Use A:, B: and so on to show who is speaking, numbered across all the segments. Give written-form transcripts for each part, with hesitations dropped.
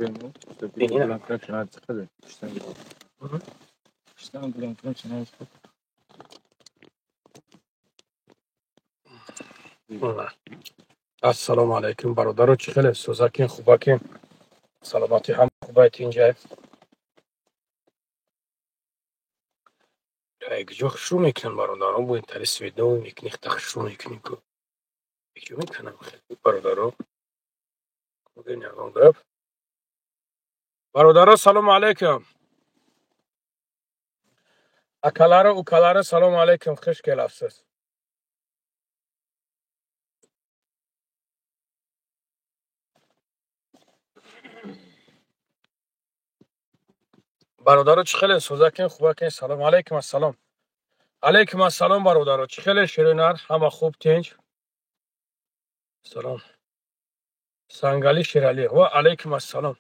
A: primo, sto
B: Bene.
A: primo la credit. Stanno
B: السلام علیکم برادران، چی خیلی سوزاکین خوباکین، سلامتی هم خوبایت اینجا یک جو شو میکنن برادران، بو این ترس ویدو میکنی خطا شو میکنی کو یک جو میکنم خیلی برادران. بگین یکم دب برادران سلام علیکم، اکلاره و کلاره سلام علیکم، خوش گل افسس برادران، چی خیلی سوزاکین خوباکین، سلام علیکم. السلام علیکم. السلام برادران، چی خیلی شیرینار، همه خوب تینج. سلام سنگالی شیرالی و علیکم السلام.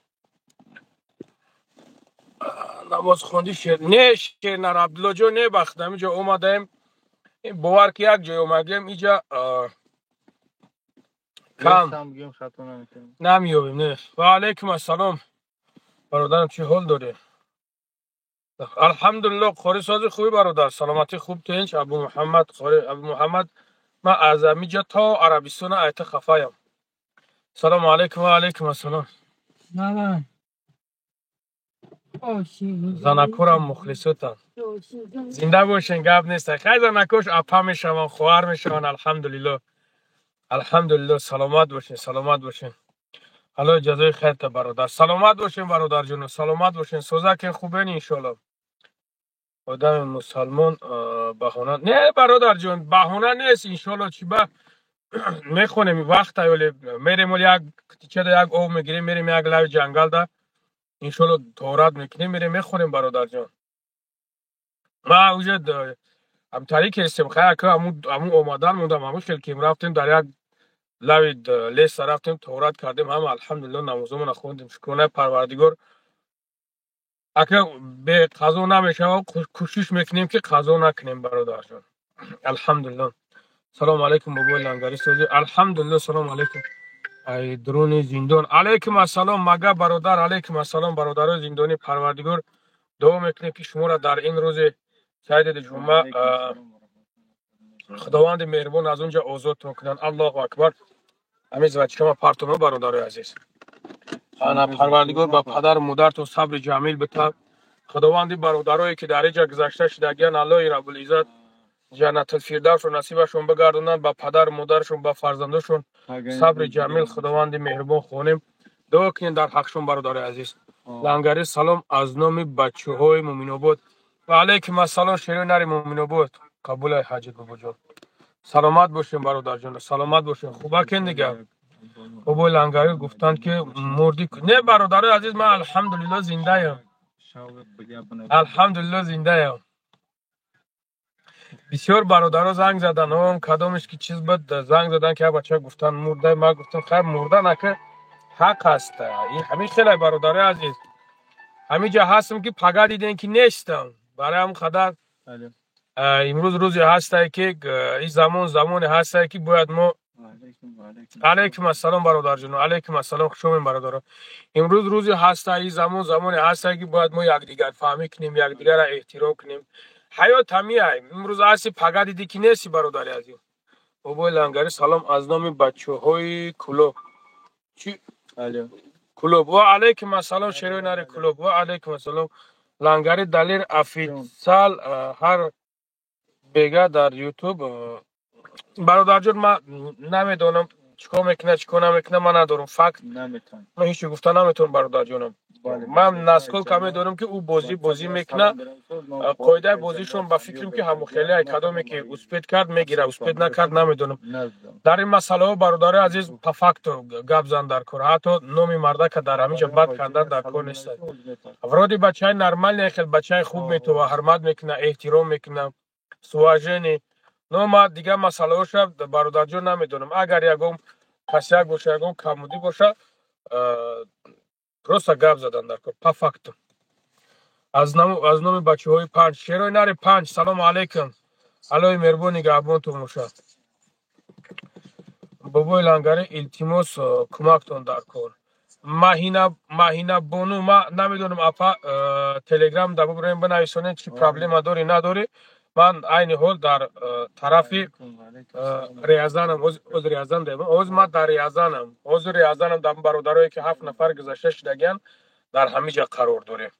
B: نماز خوندی نه شیرینار عبدالله جو نه بختم اینجا اومدیم، این باور که یک جای اومدیم اینجا کم نمیابیم. نه و علیکم السلام برادرم، چی حال داری؟ الحمدلله خوری سازی خوبی برادر، سلامتی خوب تینج. ابو محمد خوری ابو محمد، من از اینجا تا عربستان ایت خفایم. سلام علیکم. و علیکم السلام. زنکورم مخلصتم، زنده باشین، گپ نیست. خیلی زنکوش اپا میشون، خوار میشون. الحمدلله الحمدلله، سلامت باشین سلامت باشین. حالا اجازه خیر تا برادر، سلامت باشین برادر جون، سلامت باشین. سوزاکین خوبین ان شاء الله. آدم مسلمان بهونه نه برادر جون، بهونه نیست ان شاء الله. چی با میخونیم وقت ولی میریم یک چه یک او میگیریم، میریم یک لای جنگل ده ان شاء الله تورات میکنیم، میریم میخونیم برادر جون. ما وجود ام تاریک هستم خیلی که امو اومدن موندم، امو خیلی که رفتیم در یک لای لیست رفتیم تورات کردیم، هم الحمدلله نمازمون خوندیم. شکر پروردگار. اگه به قضا نمیشه کوشش میکنیم که قضا نکنیم برادر جان. الحمدلله. سلام علیکم بابا لنگری سوزی. الحمدلله. سلام علیکم. ای درون زندان. علیکم السلام مگه برادر. علیکم السلام برادر زندانی. پروردگار دعا میکنیم که شما را در این روز سعید جمعه خداوند مهربان از اونجا آزاد کنن. الله اکبر. امیز و شما پرتومه برادر عزیز. انا پروردگار با پدر و مادر تو صبر جمیل بده. خداوند برادرایی که در اینجا گذشته شدگان الله رب العزت جنت الفردوس رو نصیبشون بگردونن، با پدر و مادرشون با فرزندشون صبر جمیل خداوند مهربان خونیم. دعا کنین در حقشون برادر عزیز. لنگری سلام از نام بچه‌های مومن آباد. و علیکم السلام شیرین نری مومن آباد. قبول حاجت بابا جان. سلامت باشین برادر جان، سلامت باشین. خوبه دیگه. بابا لنگری گفتن که مردی نه برادر عزیز، من الحمدلله زنده ام. الحمدلله زنده ام. بسیار برادرها زنگ زدن، هم کدامش که چیز بود زنگ زدن که بچه گفتن مرده. ما گفتم خیر مرده نکه حق هست. این همین خیلی برادر عزیز، همین جا هستم که پگاه دیدن که نیستم. برای هم خدر امروز روزی هسته که این زمان هسته که باید ما علیکم السلام برادر جون. علیکم السلام. خوشم برادر. امروز روزی هسته، این زمان هسته که باید ما یکدیگر فهمی کنیم، یکدیگر را احترام کنیم. حیات همیه. امروز هستی پگاه دیدی که نیستی برادر عزیز. بابا لنگری سلام از نام بچه‌های کلوب. چی کلوب. و علیکم السلام شیرین نری کلوب. و علیکم السلام لنگری دلیر افیسال هر بیگه در یوتیوب. برادر جون من نمیدونم چیکار میکنه چیکار نمیکنه، من ندارم فکت نمیتونم، من هیچ گفتن نمیتونم برادر جونم. من نسکل کمی دارم که او بازی میکنه، قاعده بازیشون با فکریم که همو خیلی کدامی که اسپید کرد میگیره، اسپید نکرد نمیدونم. در این مسئله ها برادر عزیز فکت گپ زن در کار، حتی نومی مرده که در همینجا بد کردن در کار نیست. افرادی بچهای نرمال خیلی بچهای خوب میتو و حرمت میکنه، احترام میکنه، سواژنی. نو ما دیگه مسئله هاش برادر جون نمیدونم. اگر یکم پسیک باشه یکم کمودی باشه درست گپ زدن در کار پرفکت. از نام بچه‌های پنج شیرای نری پنج. سلام علیکم. الله مهربانی گابون تو موشه. بابای لنگری التماس کمکتون در کار. ماهینا بونو ما نمیدونم اپا تلگرام دا ببریم بنویسونید چی پرابلم داری نداری. من عین حال در طرف ریاضانم از ریاضان دارم. از ما در ریاضانم. از ریاضانم در برادرایی که 7 نفر گذشته شدگان در همه جا قرار داریم.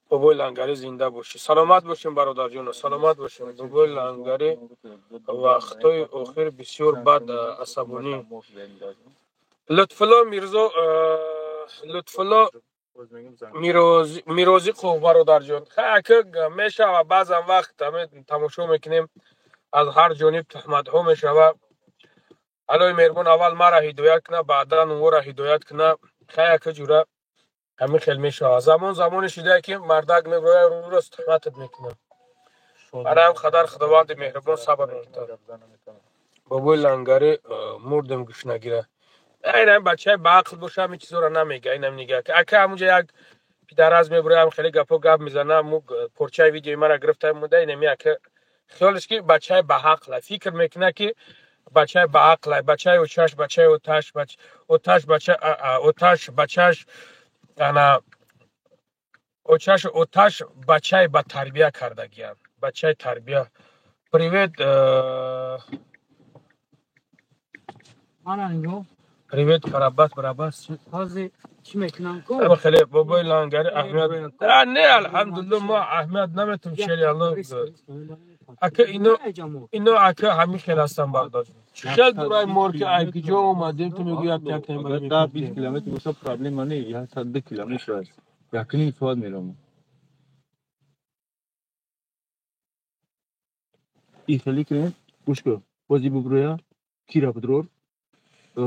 B: بابای لنگری زنده باشی. سلامت باشیم برادر جون. سلامت باشیم. بابای لنگری وقتای آخر بسیار بد عصبانی. لطفالله میرزا لطفالله میروزی خوب برادر جون. خیلی میشه و بعضا وقت تماشا میکنیم از هر جانب تهمت ها میشه. الان مهربان اول مرا هدایت کنه بعدا اون را هدایت کنه. خیلی جوره همین خیلی میشه. زمان شده که مردک میبروی رو راست تهمتت میکنه. برای هم خداوند مهربان صبر میکنه. بابای لنگری مردم گوش نگیره. اینم بچه با عقل باشه همین چیزا رو نمیگه. اینم نگه که اگه همونجا یک پدر از میبره هم خیلی گپ میزنه. مو پرچه ویدیو مرا گرفته موده اینم که خیالش که بچه با عقل فکر میکنه که بچه با عقل بچه اوچش بچه اوتش بچه اوتش بچهش انا اوچش اوتش بچه با تربیه کردگیان بچه تربیه привет привет برابر
A: حاضر چی میکنم کو؟
B: اما خیلی بابای لنگری احمد نه الحمدلله ما احمد نمیتونم شیری الله اکه اینو اکه همین خیلی هستم برداشت خیلی دورای مور که ایکی جا اومدیم تو میگوی یک
C: اگر تا 20 کیلومتر باشه پرابلم نیست. یا 102 کیلومتر است. یکنی سواد میرم. این خیلی کنه گوش کن. بازی ببرویا کیرا بدرور.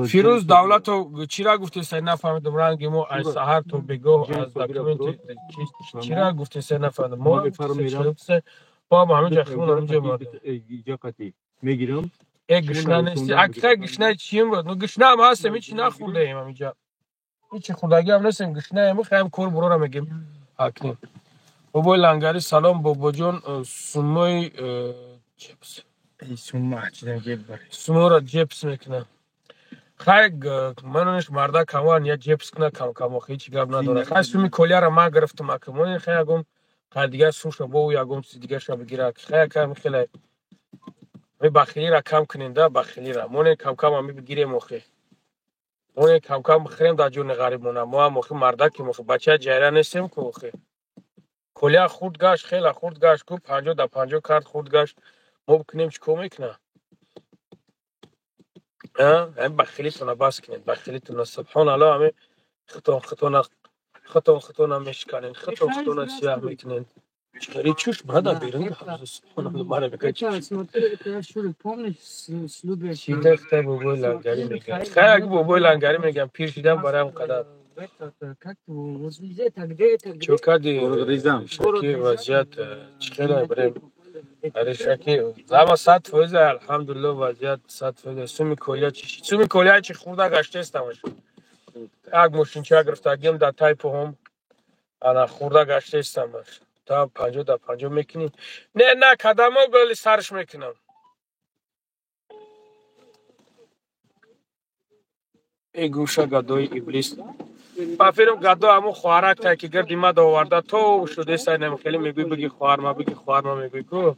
B: فیروز دولت و چی را گفتی سه نفهمیدم رنگی مو از سحر تو بگو از دکومنت چی را گفتی سه نفهمیدم ما
C: میرم
B: با همه جا خون همونجا ما
C: اینجا قطعی میگیرم
B: گشنه نیستی اکه گشنه چیم بود نو گشنه هم هستم هیچی نخونده ایم همینجا هیچی خوردگی هم نیستیم گشنه هم خیلی کور برو را میگیم اکنیم بابای لنگری سلام بابا جون سموی چیپس
A: سوما چیزا گیر بره
B: سمو را جیپس میکنه خیلی منونش مرده کمان یا جیپس کنه کم هیچی گب نداره خیلی سومی کلیا را ما گرفتم اکمون خیلی اگم خیلی دیگه سوش با و یگم چیز دیگه شو بگیره خیلی کم خیلی می بخیلی را کم کننده بخیلی را مون کم هم بگیریم مخی مون کم بخریم در جون غریب مونه ما هم مخی مرده که مخی بچه جایره نیستیم که مخی کلیا خورد گشت خیلی خورد گشت کو 50 در 50 کرد خورد گشت ما بکنیم چی کمک نه هم بخیلیتون بس کنید بخیلیتون سبحان الله همه خطون هم میشکنین خطون سیاه میکنین چکاری چوش بادا بیرون سبحان الله مرا بکنید چی دخته بابای لنگری میگن خیلی اگه بابای لنگری میگن پیر شدم برای هم قدر چوکردی شکی وضعیت چخیره بریم شکی زمان 100% الحمدلله وضعیت 100% سومی کلیا چی خورده گشته استمش یک ماشینچه گرفتگیم در تایپ هم انا خورده گشته استمش تا 50 در 50 میکنی نه قدم ها بلی سرش میکنم ای گوشه گدای ابلیس پافیرم گدا همو خوارک تا که گردی ما آورده تو شده سینم خیلی میگوی بگی خوار ما میگوی کو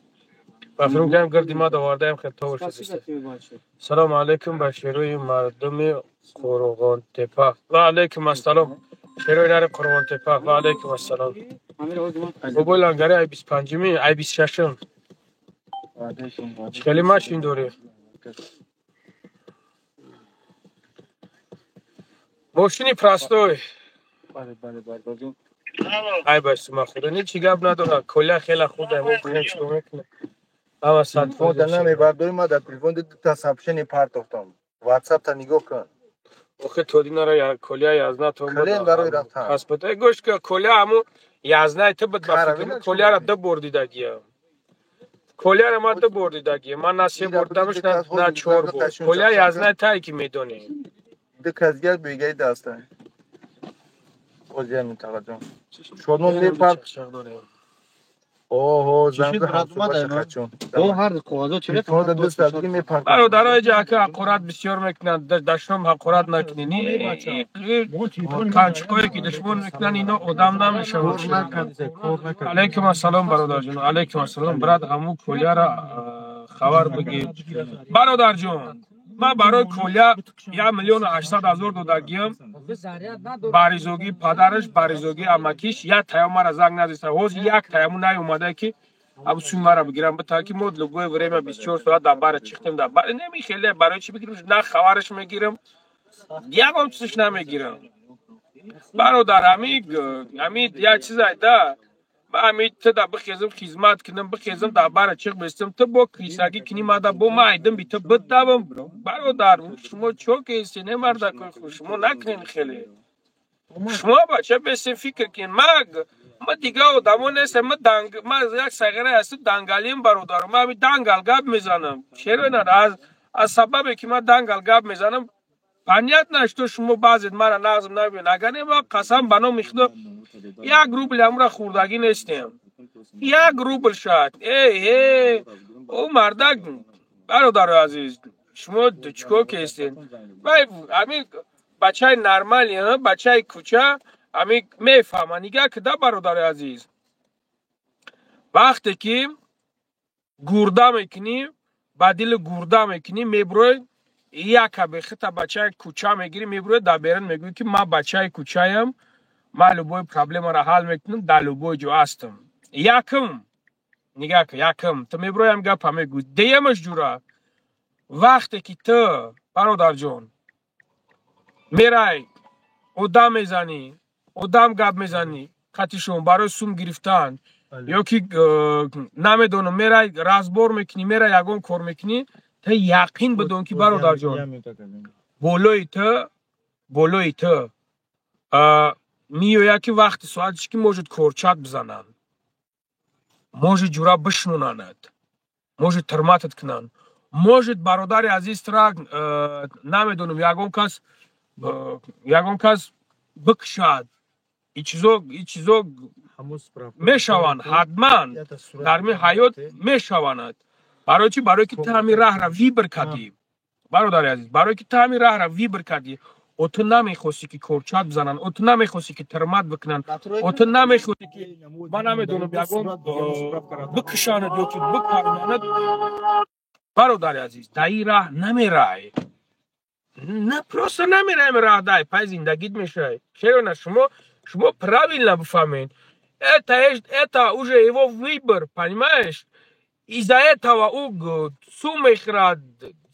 B: پافیرم گم گردی ما آورده هم خیلی تو شده سلام علیکم به شیروی مردم قرغان تپه و علیکم السلام شیروی نر قرغان تپه و علیکم السلام بابای لنگری ای 25 می ای 26 خیلی ماشین دوری ماشینی پراستوی ای بس ما خدا نی چی گپ نداره کلا خیلی خوده مو کنیم چی میکنه اما صد
D: فوت نمیبرداری ما در تلفن دو تا سابشن پارتوفتم واتساپ تا نگاه کن
B: آخه تو دینا یا کلیا یازنا تو
D: کلیم برای رفتن
B: پس بده گوش که کلیا همو یازنا تو بد بفکر کلیا را ده بردیدگی کلیا را ما ده بردیدگی من نسی بردمش نه چور بود کلیا یازنا تایی که میدونی
D: دو کزگر بیگه داستان اوزی منطقه جان شما می پارت اوه
C: چی شد؟
D: زنگ
C: برات اومد
D: باشه
C: اینا؟
D: خچون
A: او هر قوازا چرا
D: تلفن رو دست دادی میپرد
B: برادرای که حقارت بسیار میکنند دشمن حقارت نکنین کانچکوی که دشمن میکنن اینا آدم نمیشن علیکم السلام برادر جون علیکم السلام برات همو کولیا را خبر بگی برادر جون ما برای کولیا 1,800,000 دادگیم باریزوگی پدرش باریزوگی امکیش یک تایم مرا زنگ نزد روز یک تایم نیومده که اب سوم مرا بگیرم به تاکی مود لگوی وریم 24 ساعت در بار چختم در بار نمیخله برای چی بگیرم نه خبرش میگیرم یکم چیزش نمیگیرم برادر امید یک چیز ایده ما امید تو در بخیزم خدمت کنم بخیزم در بار چخ بستم تو با کیساگی کنی ما در با ما ایدم بی تو بد دابم برادر شما چوک هستی نه مرد شما نکنین خیلی شما بچه بسیار فکر کن ما دیگه آدمو نیستم ما یک سگره هست دنگالیم برادر ما همی دنگال گاب میزنم چرا نه از سببی که ما دنگال گاب میزنم پنیت نشتو شما بعضید مرا نغزم نبین اگر ما قسم بنا میخدو یک روبل همرا خوردگی نیستیم یک روبل شد ای او مردک برادر عزیز شما چکو که هستین همین بچه های نرمالی بچه های کوچه همین میفهمه نگه که ده برادر عزیز وقتی که گرده میکنی با دل گرده میکنی میبروی یک بخیت بچه های کوچه میگیری میبروی در بیرن میگوی که ما بچه های کوچه هم ما لبوی پرابلم را حل میکنم در لبوی جو هستم یکم نگه که یکم تو میبروی هم گپ همه گوی دیمش جورا وقتی که تو برادر جون میرای ادام میزنی ادام گپ میزنی خطیشون برای سوم گرفتن یا که نمیدونم میرای رازبور میکنی میرای یگون کار میکنی تا یقین بدون که برادر جون بولوی تو میویا که وقت ساعتش که موجود کورچات بزنن موجود جورا بشنونند موجود ترماتت کنن موجود برادر عزیز ترا نمیدونم یگون کس بکشد این چیزو میشوند حتما در می حیات میشواند برای چی؟ برای که تو همین راه را ویبر کردی برادر عزیز برای که تو همین راه را ویبر کردی او تو نمیخواستی که کورچات بزنن او تو نمیخواستی که ترمات بکنن او تو نمیخواستی که من نمیدونم یگون بکشاند یا که بکارماند برادر عزیز در این راه نمیرای نه پروسه نمیرم راه دای پای زندگیت میشه چرا نه شما правильно بفهمین это уже его выбор понимаешь из-за этого у суммахрад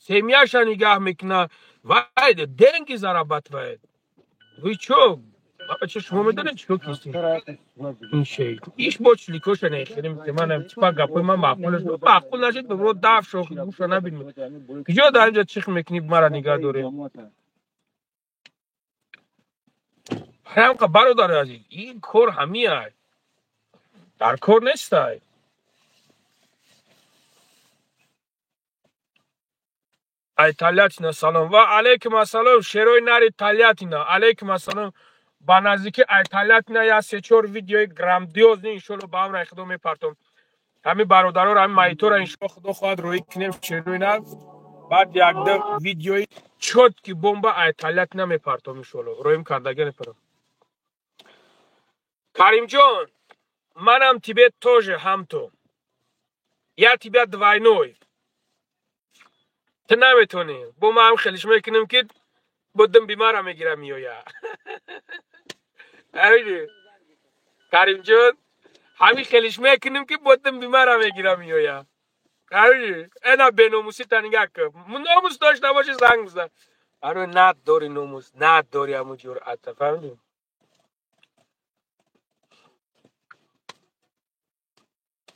B: семьяша нигах мекна вайде деньги зарабатывает вы чё вообще шумо медонед чё кистин این شی ایش боч ликоша нехирим که منم типа гапои ман маъқул нашид бибро даф шо гӯша набинем киҷо дар инҷа чих мекунӣ мара нигоҳ дорем همقدر برادر عزیز این کار همیه در کار نیسته ایتالیاتینا سلام و علیکم السلام شیروی نری ایتالیاتینا علیکم السلام با نزدیکی ایتالیاتینا یا 3-4 ویدیوی گراندیوز انشالله با هم را خدا میپرتم همین برادرها را همین مایتو را انشالله خدا خواهد روی کنیم شیروی نر بعد یک ده ویدیوی چود که بمبا ایتالیاتینا میپرتم انشالله رویم کردگی نپرم کریم جان منم тебе тоже هم تو я тебя двойной تو نمیتونی با ما هم خیلیش میکنیم که بودم بیمار میگیرم میویا کریم جان همین خیلیش میکنیم که بودم بیمار میگیرم میویا اینا به نوموسی تنگه که نوموس داشته باشی زنگ بزن نداری نوموس نداری همو جرأت فهمیدی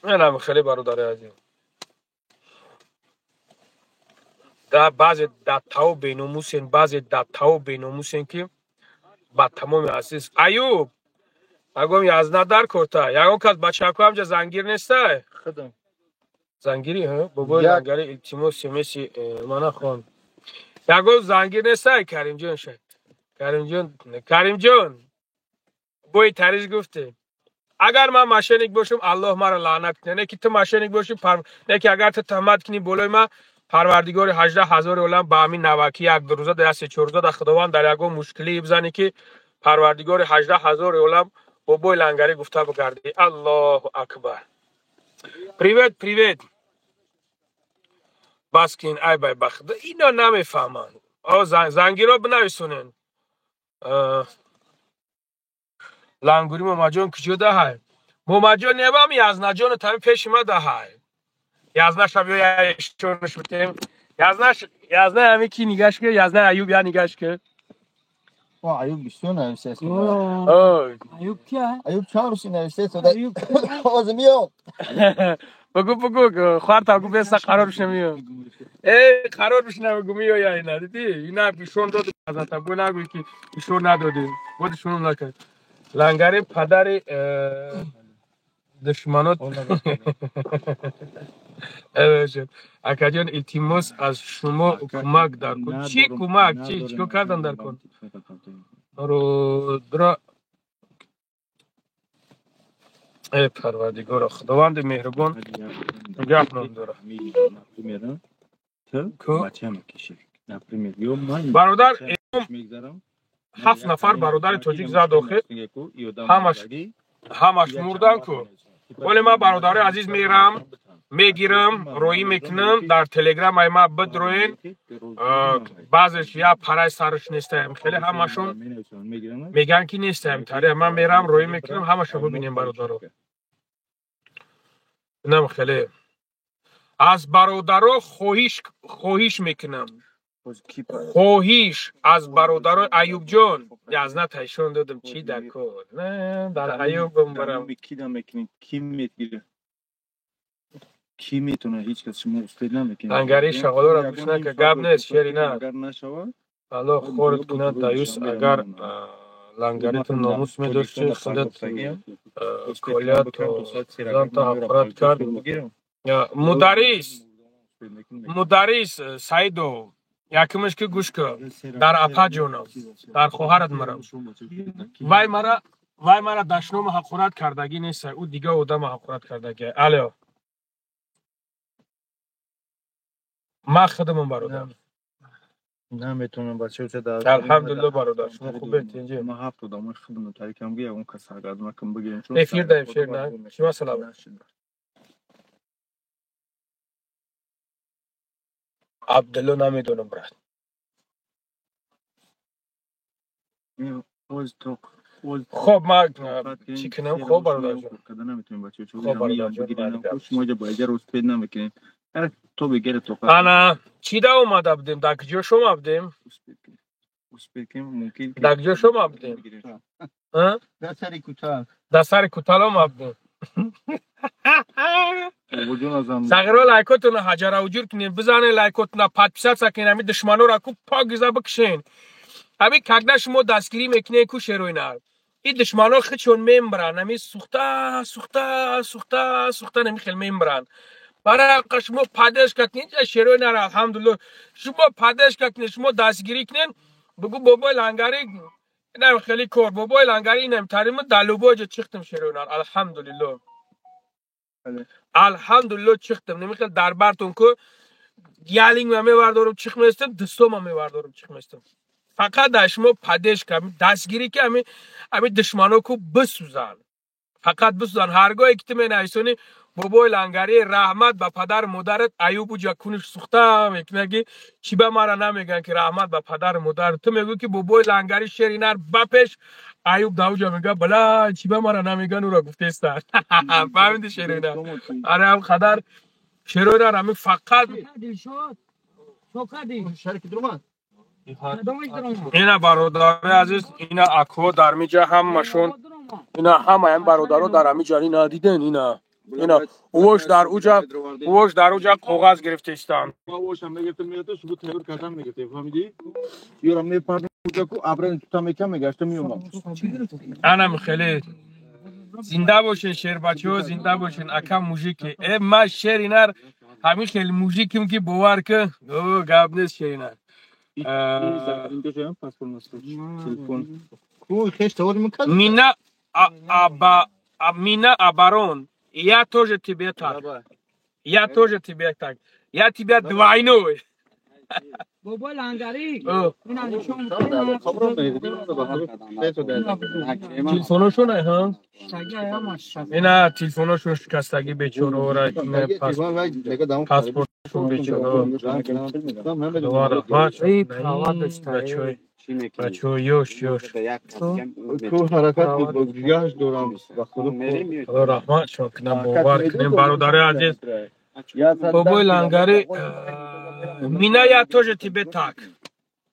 B: اینم خیلی برادر عزیز در بعضی دتاو بیناموسین بعضی دتاو بیناموسین که با تمام اساس ایوب اگم یازده در کرتا یگان کس بچه کو همجا زنگیر نیسته
D: خدم
B: زنگیری ها بابا زنگیری التیمو سیمسی مانا خون یگان زنگیر نیسته کریم جان شد کریم جان بوی تریز گفته اگر من مشنگ باشم الله مرا لعنت کنه، نه که تو مشنگ باشی نه که اگر تو تهمت کنی بالای من پروردگار 18,000 عالم با همین نوکی یک دو روزه در 3-4 روزه در خداوند در یگو مشکلی بزنی که پروردگار 18,000 عالم با بوی لنگری گفته بگردی. الله اکبر. پریوت بس کن ای بای بخت اینا نمیفهمن. زنگی رو بنویسونن. لنگوری مماجون کجا ده های مماجون نبام یازنا جون تامی پیش ما ده های یازنا شبیه یا شونش بتیم یازنا همی کی نگاش که یازنا ایوب یا نگاش که
D: ایوب بسیار نوشته است.
A: ایوب کیه؟
D: ایوب چهارش نوشته است. ایوب آزمیو.
B: بگو خوار تا گو بیست قرارش نمیو. قرارش نمیگو میو یا اینا دیدی اینا بیشون داد از تا گو نگوی که بیشون ندادی خودشون نکرد. لنگری پدر دشمنات اکاجان التیماس از شما کمک در کن. چی کمک؟ چی کردن در کن؟ رو درا ای پروردگار خداوند مهربان گپ نداره. برادر 7 نفر برادر تاجیک زد آخه همش مردن کو. ولی ما برادر عزیز میگیرم روی میکنم در تلگرام ای ما بدروین بعضش یا پرای سرش نیستم خیلی همشون میگن که نیستم تاره من میرم روی میکنم همشون ببینیم برادرو نم خیلی از برادرو خواهش میکنم خواهش از برادر ایوب جان یزنا تایشون دادم چی در کن نه در ایوب برم
C: کی میتونه هیچ کس شما استاد نمیکنه
B: لنگری شغالا را گوش نکه گب نیست شیری نه الله خورد کنه دایوس اگر لنگریتون ناموس می داشته خودت کلیت و زنتا حقرات کرد مدرس سایدو یکمش که گوش که در اپا جونم در خوهرت مرم وای مرا دشنوم حقرات کردگی نیست او دیگه آدم حقرات کردگی الو ما خدمم برادر
D: نمیتونم بچه چه در
B: الحمدلله برادر شما خوبه اینجا
C: ما 7 آدم خدمت تاریکم گیه اون کس اگر مکم بگیریم چون
B: افیر ده افیر نه شما سلام عبدالله نمیدونم برات خب ما چی کنم خب برادر جان
C: نمیتونیم بچه چون
B: خب برادر جان
C: شما جا بایجر استاد نمیکنیم تو بگیره تو
B: انا چی دا اومده بودیم در کجا شما بودیم در کجا شما بودیم در سر کوتاه ما بودیم سغرا لایکاتون حجر اوجور کنین بزنین لایکاتون پادپیسات ساکین همی دشمنو را کو پاگیزا بکشین همی کگنا شما دستگیری میکنین کو شروینار این دشمنو خچون میمبرن همی سوخته نمی خیل میمبرن برای شما پادش کتنین شروینار الحمدلله شما پادش کتنین شما دستگیری کنین بگو بابای لنگاری نمی خیلی کار بابای لنگاری نمی تریم دلوباج چختم شروینار الحمدلله چختم نمیخواد دربارتون کو گیالینگ ما میوردارم چخ میستم دستم ما میوردارم چخ میستم فقط دشمو پدش کم دستگیری که همین دشمنو کو بسوزن فقط بسوزن هرگاهی که تو نایسونی بابای لنگری رحمت به پدر مادرت ایوب جا کنش سوخته میگه چی به ما را نمیگن که رحمت به پدر مادر تو میگو که بابای لنگری شرینر بپش ایوب داوجا میگه بلا چی به ما را نمیگن او را گفته است فهمیدی شرینر آره هم خدر شرینر همین فقط اینا برادر عزیز اینا اکو در میجا هم مشون اینا همه برادرها در همی جانی ندیدن اینا اوش در اوجا کاغذ گرفته استان
C: اوش هم میگفتم میاد شو تهور کردم میگفت فهمیدی یورم میپردم اونجا کو ابرن تو میکم میگشتم میومم
B: انا خیلی زنده باشین شیر بچه‌ها زنده باشین اکم موزیک ما شیرینر همین خیلی موزیکیم که باور که او گپ نیست شیرینر
C: اینجا جام پاسپورت تلفن
D: کو خش تور میکنه
B: مینا Мина оборон. Я тоже тебе так. Я тоже тебе так. Я тебя двойной.
A: بابا لنگری
B: اه.
A: این نشون
B: تلفنشون ها
A: شگه
B: اینا تلفنشون شکستگی بیچاره ورا پاسپورتشون بیچاره دوباره ماچ بچه یوش
C: تو حرکت بود با گیاهش دوران
B: رحمت شد کنم باور کنیم برادر عزیز بابای لنگری меня я тоже тебе так.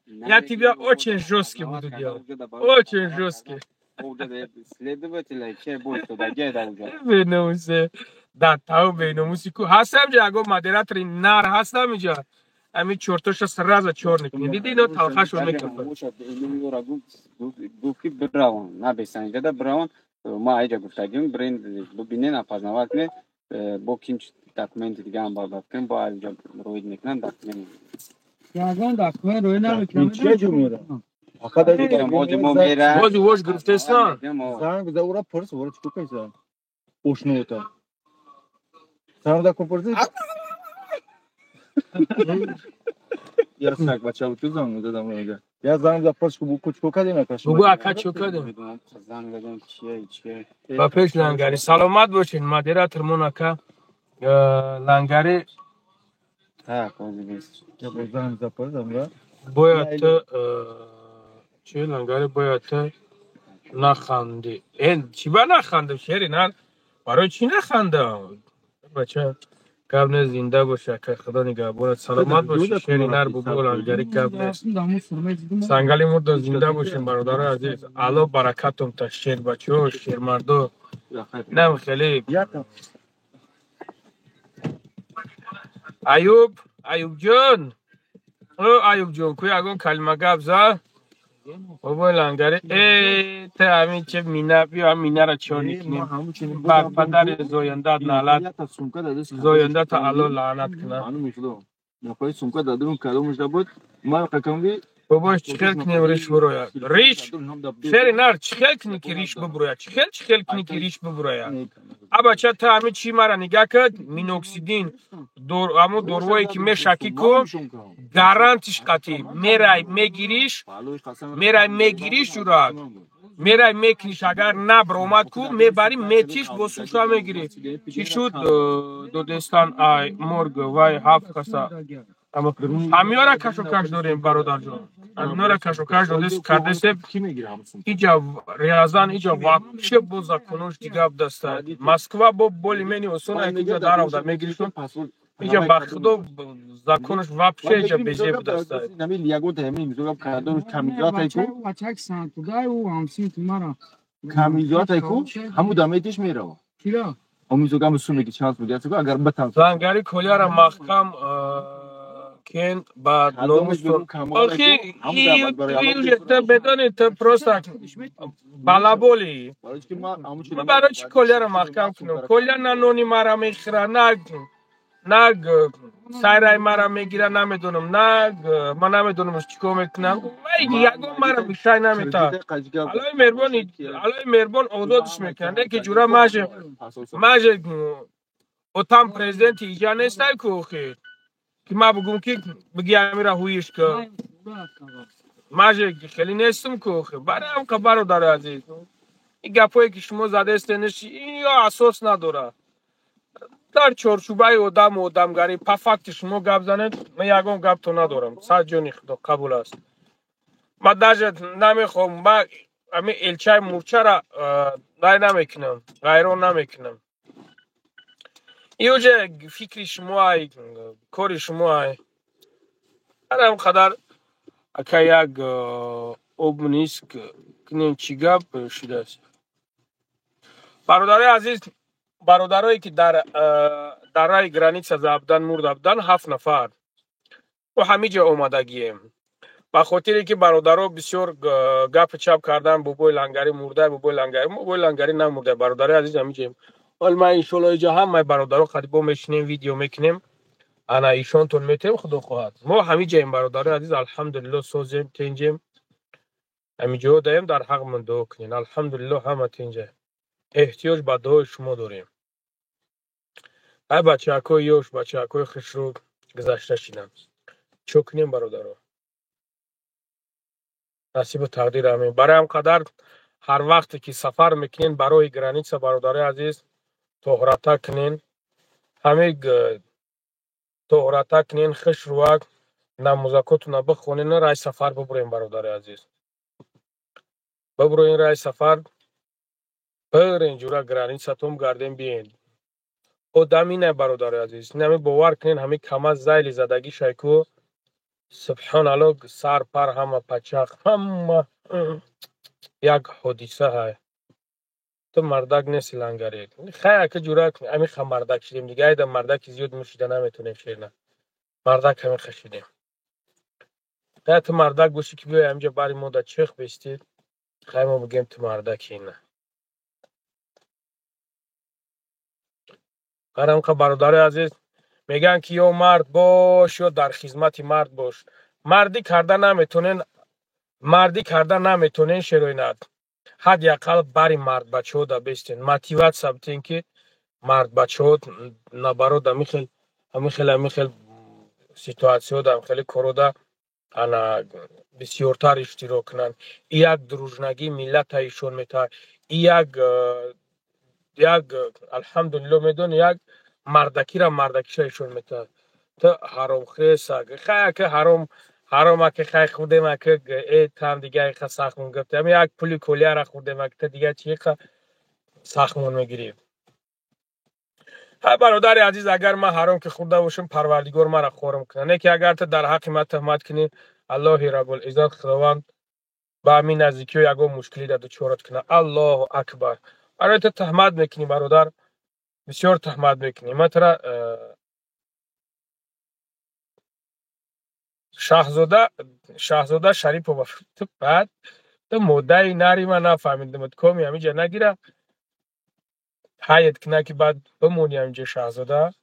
B: Я тебя очень жесткий буду делать. Очень жесткий. بیناموسه دتاو بیناموسی کو هستم جا اگه مدیراتری نار هستم اینجا امی چورتوش سراز چور نکنی دیدی اینو تلخشون میکنم
E: گفتی براون نه بیسنجه ده براون ما ایجا گفتگیم برین ببینین اپازنوات نه با کینچ داکومنت دیگه هم باید کنیم با اینجا روید میکنن داکومنت
A: یاگان دکمه روی نمیکنم
C: چه جمهوره
B: بازی وش گرفتستان
C: زنگ بزن اورا پرس ورا چیکو کیسا پوشنوتا زنگ دا کپرزی یا سگ بچه بود تو زنگ دادم اونجا یا زنگ دا پرس کو کوچکو کدی نکاش
B: بگو اکا چو کدیم با پیش لنگری سلامت باشین مدیراتر مونکا لنگری
E: ها کوزی بیست
C: یا زنگ دا پرس امرا
B: باید چه لنگری باید نخندی این چی با نخندم شهری نه برای چی نخندم بچه قبل زنده باشه که خدا نگهبانت سلامت باشه شهری نر بگو لنگری قبل سنگلی مرد زنده باشین برادر عزیز الله برکتم تا شیر بچه ها شیر مردو نم خیلی ایوب جان ایوب جان کوی اگون کلمه گفت زا بابا لنگری ته همین چه مینه بیا هم مینه را چور نکنیم با پدر زوینده نالت زوینده تا الله لعنت کنه
C: نپای سونکا دادم کلامش بود ما قکم
B: بابا چخل کنیم ریش برویا ریش شری نر چخل کنی که ریش ببرویا چخل کنی که ریش ببرویا ابا چه تا همین چی مرا نگاه کد مینوکسیدین همون دوروایی که میشکی کن گارانتیش قطعی میرای میگیریش جورا میرای میکنیش اگر نبرومد کو میبری میتیش با سوشا میگیری چی شد دو دستان آی مرگ وای هفت کسا همیارا کشو کش داریم برادر جان همیارا کشو کش داریم کردسته ایجا ریاضان ایجا واقعی بوزا کنوش دیگه بدسته مسکوا با بولی منی وسونه ایجا دارو در میگیریشون ایجا بخدو زاکنش واقعی ایجا بیزه بدسته
C: نمی لیاگو تهمی میزوگم کادوش کمیزات ایکو
A: بچک سانتودای او همسین تمارا
C: کمیزات ایکو همو دمیتش میره
A: کیرا
C: میزوگم سونه که چانس میگه تو اگر بتام
B: زنگاری کلیارا محکم کن بعد نومستون آخی ایوجه بدانی تا پروستا بالابولی برای چی کلیارا محکم کنم کلیا نانونی مرا میخیره نگ سایرای مرا میگیره نمیدونم نگ من نمیدونم چیکار میکنم یگو مرا بیشتر نمیتا علای مربون اوضاعش میکنه که جورا ماجه اوتام پرزیدنت ایجا نیستای کوخی که ما بگم که بگی امیرا هویش که ماجه خیلی نیستم کوخی برای هم که برادر عزیز این گپایی که شما زده استنش این یا اساس نداره در چارچوبه آدمگری پفکت شما گپ زنید من یگم گپ تو ندارم صد جانی خدا قبول است من درجه نمیخوام من همین الچای مورچه را نمیکنم غیرون نمیکنم ایوجه فکری شما کاری شما هر هم قدر اکا یک اوب نیست که چی گپ شده است برادر عزیز برادرایی که در رای گرانیت زابدان مردابدان 7 نفر و همیجا اومدگیم با خاطری که برادرها بسیار گپ چپ کردن بابای لنگری مرده بابای لنگری نمرده برادر عزیز همیجا ولی ما انشالله اینجا هم ما برادرها خطیبا میشنیم ویدیو میکنیم انا ایشان تون میتیم خدا خواهد ما همیجا این برادر عزیز الحمدلله سوزیم تنجیم همیجا دایم در حق من دعا کنین الحمدلله همه تنجه احتیاج به دعای شما داریم. ای بچه‌های یوش، بچه‌های خوشرو گذشته شدن. چو کنیم برادرها؟ نصیب تقدیر همین. برای هم قدر هر وقتی که سفر میکنین برای گرانیسا برادرای عزیز طهارت کنین. همه طهارت کنین، خوش روک نمازکاتون بخونین، رای سفر ببرین برادرای عزیز. ببرین رای سفر، برین جورا گرانیساتون گردین بیین. آدمی نه برادرای عزیز، نمی باور کنین همه کما زایل زدگی شایکو سبحان الله سر پر همه پچق همه یک حادثه های. تو مردک نیستی لنگری. خیلی که جورا همین خم مردک شدیم دیگه. ایده مردک زیاد میشیده نمیتونیم شیرنه. مردک همین خشیدیم. نه تو مردک باشی که بیای همینجا باری مدت چخ بستید. خیلی ما بگیم تو مردک اینه. برام که برادر عزیز میگن که یا مرد باش یا در خدمت مرد باش. مردی کردن نمیتونین شروینات. حداقل باری مرد بچه ها دا بستین. موتیوات سابتین که مرد بچه ها نبارو دا میخیل سیتواسیو دا خیلی کرودا انا بسیارتر اشتراک کنن. یک دروژنگی ملت ایشون میتای. یک الحمدلله میدون یک مردکی را مردکی ایشون میتای. تو حرام خیسا خیلی که حرام که خیلی خوده ما که ایت هم دیگه خیلی ساخمون گفته. همی یک پولی کلیه را خوده ما که دیگه چی خیلی ساخمون میگیریم. ها برادر عزیز اگر ما حرام که خورده باشم پروردگار ما را خورم کنه. نه که اگر تو در حق ما تهمت کنی الله رب العزت خداوند با همین نزدیکی و یگو مشکلی در دوچارت کنه. الله اکبر. برای تو تهمت میکنی برادر، بسیار تهمت میکنی. ما ترا شاهزاده شریف و تو بعد تو مدعی نری ما نفهمیدم کمی همینجا نگیره حیات کنه که بعد بمونی همینجا شاهزاده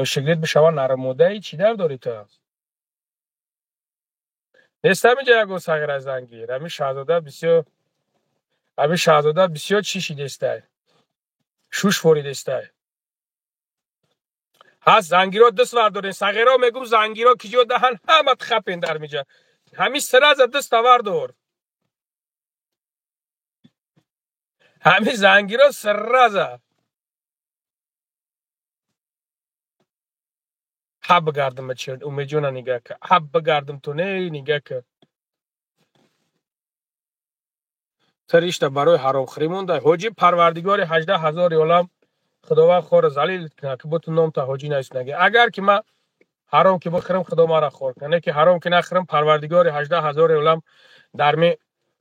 B: شگرد بشوه نره مدعی چی در داری تو؟ نیست همینجا یکو ساگر زنگیر. همین شاهزاده بسیار چیشی دسته شوش فوری دسته هست. زنگیرا دست وردارین. ساگرا میگم زنگیرا کجا دهن همه خپین در میجا. همین سر از دست وردار. همین زنگیرا سر از حب بگردم چرد امیجونا نگاه که حب بگردم تو نه نگاه که تریشتا برای حرام خوری مونده. حاجی پروردگار 18,000 عالم خداوند خور ذلیل کنه که بتون نام تا حاجی نیست نگه. اگر که ما حرام که بخورم خدا ما را خور کنه که حرام که نخورم پروردگار 18,000 عالم در می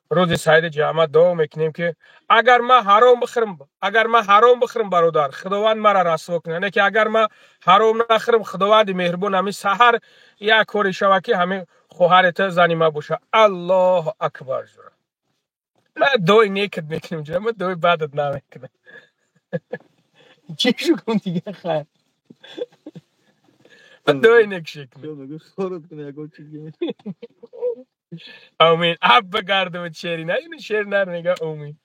B: روز سعید جمعه دعا میکنیم که اگر ما حرام بخورم برادر خداوند مرا رسوا کنه. نه که اگر ما حرام نخورم خداوند مهربان همین سحر یک کاری شوه که همین خواهرت زنی ما باشه. الله اکبر. من دوی نیکت میکنم جا. من دوی بدت نمیکنم. چی شو کن دیگه خیر. من دوی نیکشی کنم.
C: خورد کنه یکو چیزی.
B: آمین. اب بگردم شیری نه اینو شیر نر نگه آمین.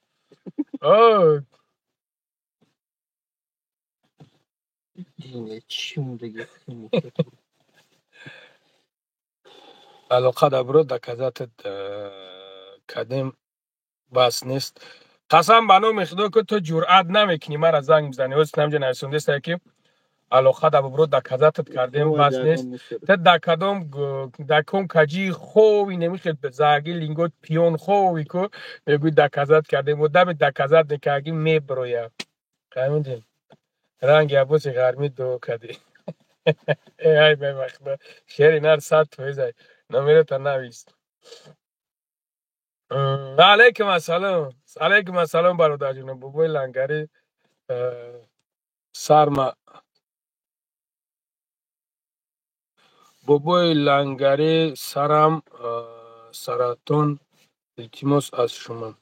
B: اوه
C: اینه چی مونده
B: علاقه دبرو دکزت کدیم بس نیست. قسم بنو میخدا که تو جرأت نمیکنی مرا زنگ بزنی. واسه نمیجه نرسونده است که علاقه دبرو دکزت کردیم بس نیست. تا دکم کجی خوبی نمیخواد به زاگی لینگوت پیون خوبی که میگوی دکزت کردیم و دم دکزت نکردیم میبرویم. همین رنگ عبوس غرمی دو کدی. ای به مخدا شیری نر سات تویزای نمیره تا نویست. علیکم السلام برادر جونم. بابای لنگری سرما بابای لنگری سرم سرطان التماس از شما.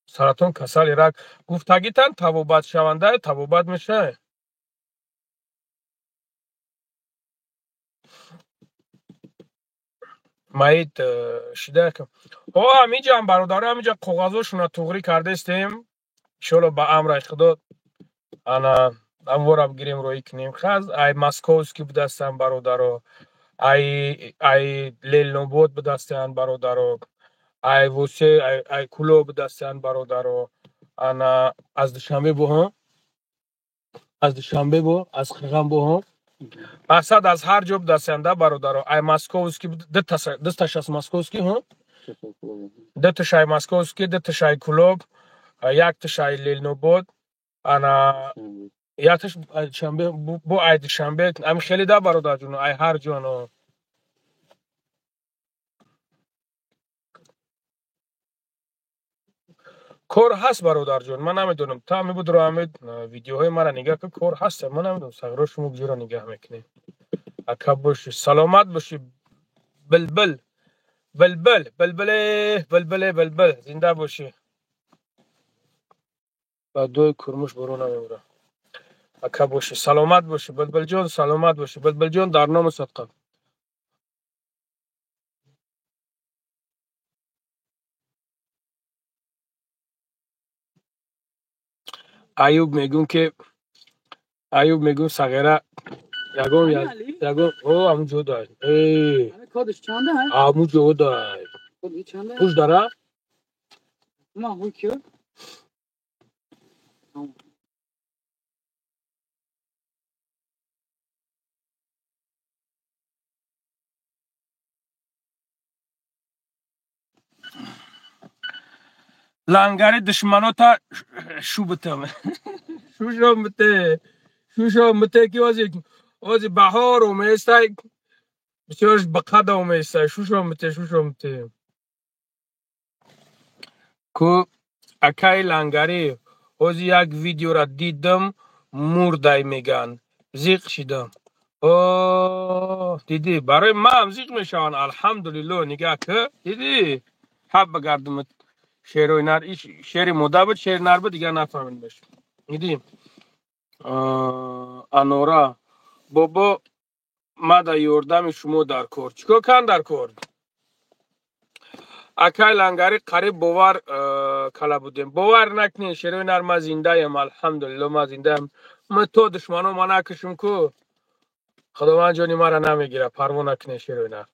B: سرطان کسل رگ گفتگیتن تبابت شونده تبابت میشه. مایید شده که همینجا هم برادر همینجا کاغذاشون رو توغری کرده استیم شلو با امر خدا انا امورم گیریم روی کنیم خاز ای مسکوسکی بدستن برادر ای لیل نوبود بدستن برادر ای ووسه ای کلو بدستن برادر انا از دوشنبه بو هم از دوشنبه بو از خیغم بو هم اسد از هر جا بدستنده برادر ای مسکوسکی دستش از مسکوسکی هم ده تشای مسکوسکی ده تشای کلوب یک تشای لیل نوبود انا یاتش شنبه بو عید شنبه ام خیلی دا برادر جون ای هر جانو کور هست برادر جون من نمیدونم تا می بود رو امید ویدیوهای مرا نگاه که کور هست من نمیدونم سگرا شما گیرا نگاه میکنی اکب باشی سلامت باشی بلبل بلبل بلبل بلبل بلبل زنده باشی با دوی کرموش برو نمیبره اکب باشی سلامت باشی بلبل جون سلامت باشی بلبل جون در نام صدقه ایوب میگون سگره یگون او همون جو دای
A: کدش چنده های؟
B: همون جو دای
A: کدی چنده؟
B: پوش داره؟
A: ما هوی که؟
B: لنگری دشمنو تا شو بتم شو شو بته کی وازی بهار و میستای بسیارش بقدر و میستای شو بته کو اکای لنگری وازی یک ویدیو را دیدم مردای میگن زیق شدم اوه دیدی برای ما هم زیق میشون الحمدلله نگاه که دیدی حب بگردم شعر و اینار شعر مده بود شعر نر بود دیگه نفهمین بشه دیدی انورا بابا ما دا یوردم شما در کور چیکو کن در کور اکای لنگری قریب باور کلا بودیم باور نکنین شعر و اینار ما زنده ایم الحمدلله ما زنده ایم ما تو دشمنو ما نکشم کو خداوند جانی ما را نمیگیره پروا نکنین شعر و اینار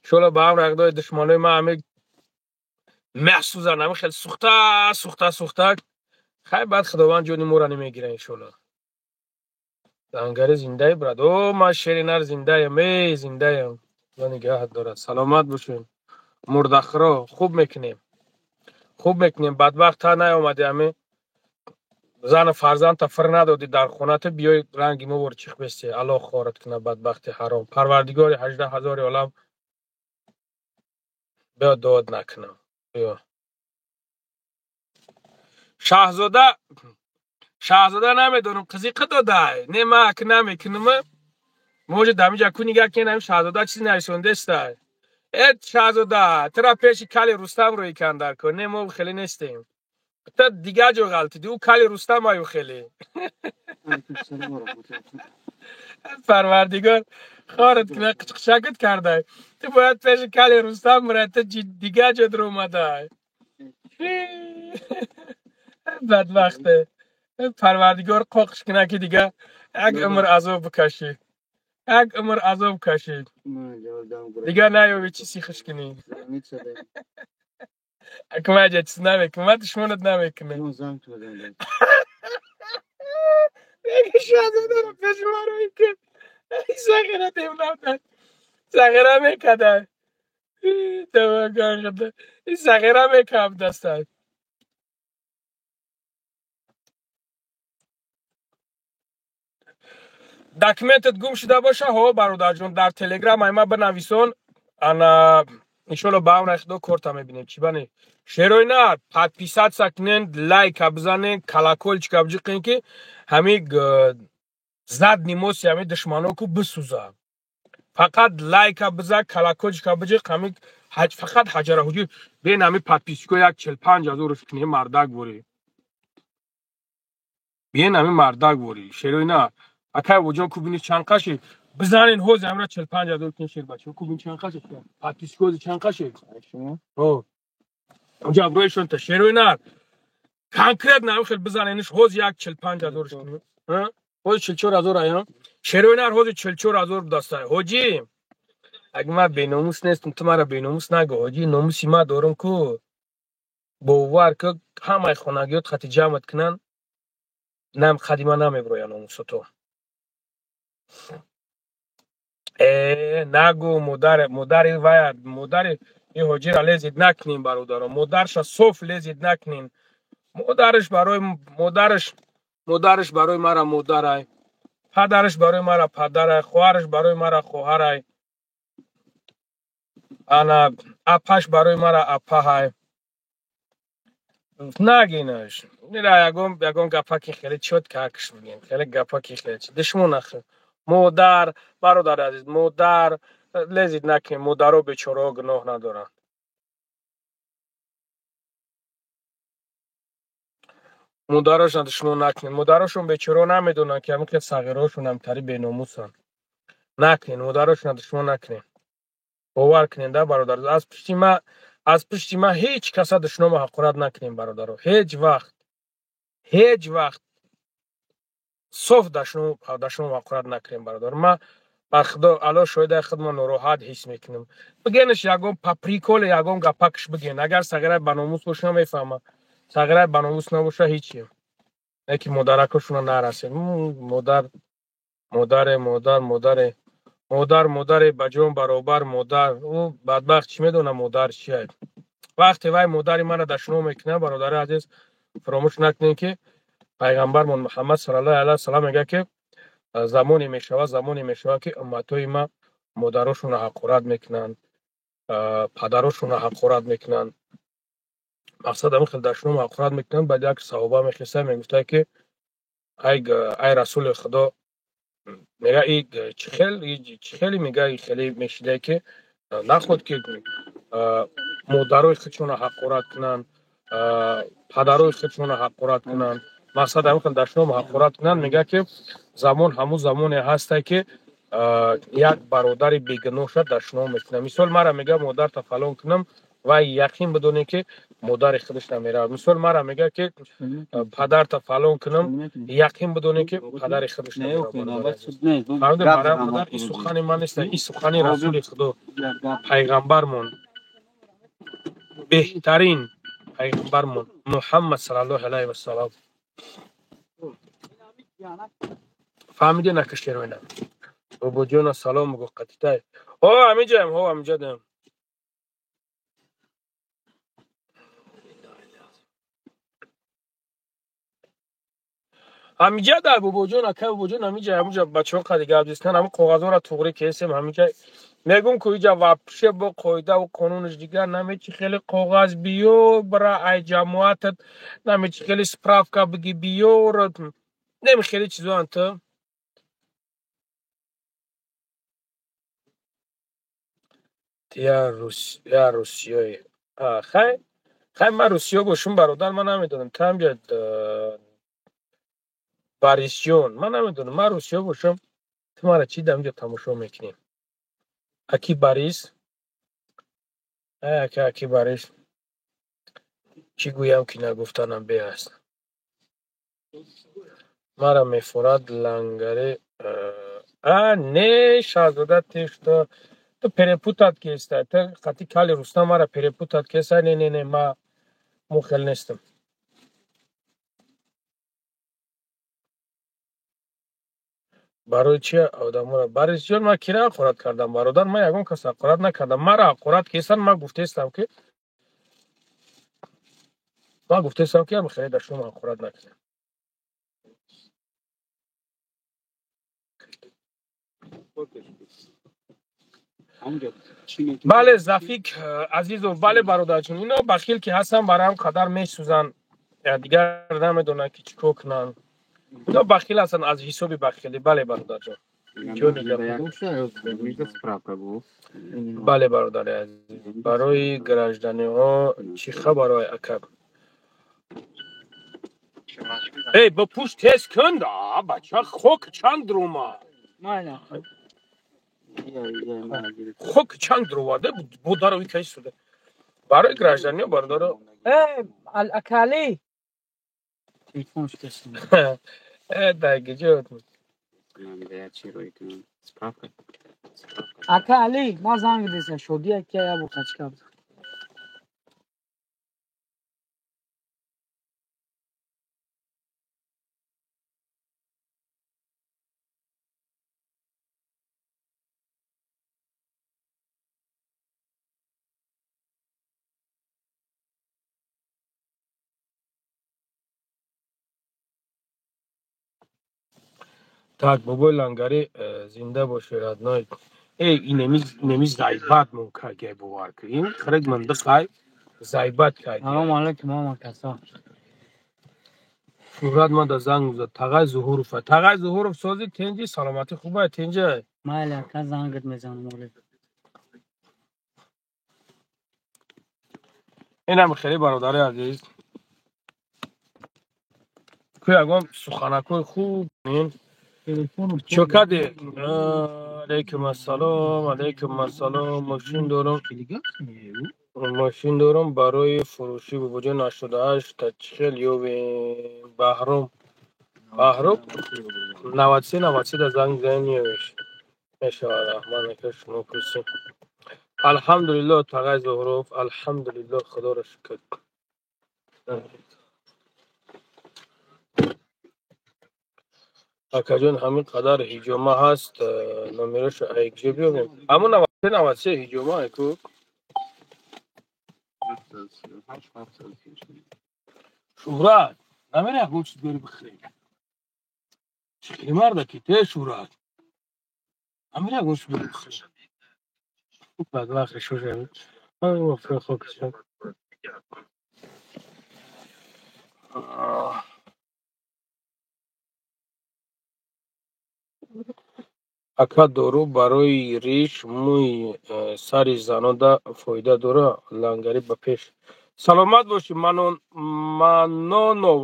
B: شولا با هم رقدای دشمنای ما همه محسوزن همه خیلی سوخته خیلی بعد خداوند جونی مورا نمیگیره انشالله لنگری زنده برد او ما شیرینر زنده ام زنده ام و نگاه داره سلامت باشین مردخرا خوب میکنیم بدبخت تا نیامدی همه زن فرزند تا فر ندادی در خونت بیای رنگی مو چیخ بستی الله خارت کنه بدبخت حرام پروردگار 18000 عالم بیا داد نکنه بیا شاهزاده نمیدونم قضیه داده نه که نمیکنم موجه دمیجا کنی گه کنم شاهزاده چیزی نرسونده است ات شاهزاده ترا پیش کلی رستم روی کندر کن نه ما خیلی نیستیم تا دیگه جو غلطی دی او کلی رستم آیو خیلی پروردگار خارت کنه قشقت کرده تو باید پیش کلی رستم مرد دیگه جو در اومده بدبخته پروردگار قاقش کنه که دیگه یک عمر عذاب بکشی دیگه نیوی چی سیخش کنی اکمه جا چیز نمیکنه من دشمنت نمیکنه بگه شاهزاده رو پیش ما روی کن این سخیره دیمنام سخیره میکده این سخیره میکم دستن داکیمنتت گم شده باشه ها برادر جون در تلگرام ایما بنویسون انا انشالله با هم رخدو کورتا میبینیم چی بانی شیروی نه подписаться سکنین لایک بزنین کلاکول چی کبجی قین که همی زد نیموس همی دشمنو کو بسوزه فقط لایک بزن کلاکول چی کبجی همی فقط حجره حجی بین همی подписку یک 45 هزار کنی مردک بوری بین همی مردک بوری شیروی نه اکای وجون کو بینی چند قشی بزنین حوز امرا 45 دلار کنشیر بچه کو این چند خشه پاتیس کوز چند خشه
C: شما
B: او اونجا برویشون تا شیروی نار کانکرت نام خیلی بزنینش حوز یک 45 دلارش کنه ها حوز 44 دلار ایام شیروی نار حوز 44 دلار دسته حاجی اگه ما بیناموس نیستم تو مرا بیناموس نگو حاجی ناموسی ما دارم کو باور که همه خانگیات خط جمعت کنن نم خدیمه نمیبروین ناموس تو نگو مادر این حاجی را لیزید نکنین برادرم مادرش صوف لیزید نکنین مادرش برای مرا مادرای پدرش برای مرا پدرای خواهرش برای مرا خواهرای انا اپش برای مرا اپهای نگینش میره یگم گپا که خیلی چوت کاکش میگیم خیلی گپا که خیلی دشمن اخر مادر برادر عزیز مادر لیزید نکنین مادرو بیچاره گناه ندارن مادرشون دشمن نکنین مادرشون بیچاره نمیدونن که همین که صغیراشون هم تری بیناموسن نکنین مادرشون دشمن نکنین باور کنین ده برادر از پشت ما هیچ کس دشمن حقارت نکنین برادر هیچ وقت صف دشمن حقارت نکنین برادر ما بر خدا الا شاید خودم ناراحت حس میکنم بگینش یگم پاپریکول یگم گپاکش بگین اگر صغیر بناموس باشه میفهمه صغیر بناموس نباشه هیچی یکی مادرکشون نرسه مادر بجون برابر مادر او بدبخت چی میدونه مادر چیه وقتی وای مادر من دشنو میکنه برادر عزیز فراموش نکنین که پیغمبر محمد صلی الله علیه و سلام میگه که زمانی میشوه که امتای ما مادرشون حقارت میکنن پدرشون حقارت میکنن مقصد همین خیلی دشنو حقارت میکنن بعد یک صحابه میخسته میگفته که ای رسول خدا میگه ای چه خیلی میگه ای خیلی میشیده که نخود که مادرای خودشون حقارت کنن پدرای خودشون حقارت کنن مقصد همین خیلی دشنو حقارت کنن میگه که همون زمانی هسته که یک برادر بیگناه شد دشنو میکنه مثال مرا میگه مادر تا فلان کنم و یقین بدونه که مادر خودش نمیره مثال مرا میگه که پدر تا فلان کنم یقین بدونه که پدر خودش نمیره برای مادر این سخن من نیست این سخن رسول خدا پیغمبرمون بهترین پیغمبرمون محمد صلی الله علیه و سلام فهمیده نکشیر وینم بابا جون سلام بگو قطیتای همینجا دیم همینجا در بابا جون اکا بابا جون همینجا بچه ها قدیگه عبدیستن همین کاغذها را توغری کسیم همینجا میگم که اینجا وپشه با قایده و قانونش دیگر نمیچی خیلی کاغذ بیو برای ای جماعتت نمیچی خیلی سپرافکا بگی بیو نمی خیلی چیزو انتا یا روسیایی خیلی من روسیا باشم برادر من نمیدونم تا همجا باریسیون من نمیدونم من روسیا باشم تو مرا چی دمجا تماشا میکنیم اکی باریس اکی باریس چی گویم که نگفتنم بی هست مرا میفورد لنگره نه شازده تیشتا تو پریپوتات کیسته تو خطی کالی روستا مرا پریپوتات کیسته نه ما مخل نیستم برای چی آدم را برای چی من کی را حقارت کردم برادر من یگان کس حقارت نکردم مرا حقارت کیسن من گفته استم که من خیلی در شما حقارت نکردم بله زفیک عزیز و بله برادر جون اینا بخیل که هستن برام قدر میسوزن دیگر نمیدونن که چیکار کنن اینا بخیل هستن از حساب بخیلی بله برادر جون بله برادر عزیز برای گرجدنی ها چی خبرای اکب ای با پوش تیز کن دا بچه خوک چند روما خوک چند درواده بود داره وی کیس شده برای گراجدانی بارداره
A: اکالی تلفنش کسی
B: دیگه جد
A: اکالی ما زنگ دیسه شدی که یا بو کچکاب
B: так бобои лангари зинда бошед радной ин немиз ғайбат мумкаге бовар ки ин хирик мандақай ғайбат кайди
A: سلام علیکم ماما کسا
B: шӯҳрат мада занг мезад тағай зуҳуруфа тағай зуҳуруф сози тенҷи саломатӣ хубай тенҷа
A: مایل که زنگت میزنم مولی
B: اینم خیلی برادر عزیز که ягон суханакҳои хуб чӯкаде алейкум ассалом мошин дорам барои фурӯшӣ бубоҷо 98 тачхел ёвем баҳром 93 да занг зани ёвеш мешавад раҳманека шумо куси алҳамдулиллоҳ тағай зуҳуров алҳамдулиллоҳ худоро шукр акаҷон ҳамин қадар ҳиҷома ҳаст номерашу айкҷо биёбем ҳамун 93 ҳиҷома айку шӯҳрат намери ягон чиз бери бихӯрем чили марда ки те шӯҳрат намери ягон чиз бери бихӯрем бадбахти шӯшем мофиқ хокишам ака дору барои риш мӯи сари занода фоида дора лангари ба пеш саломат бошӣ манонов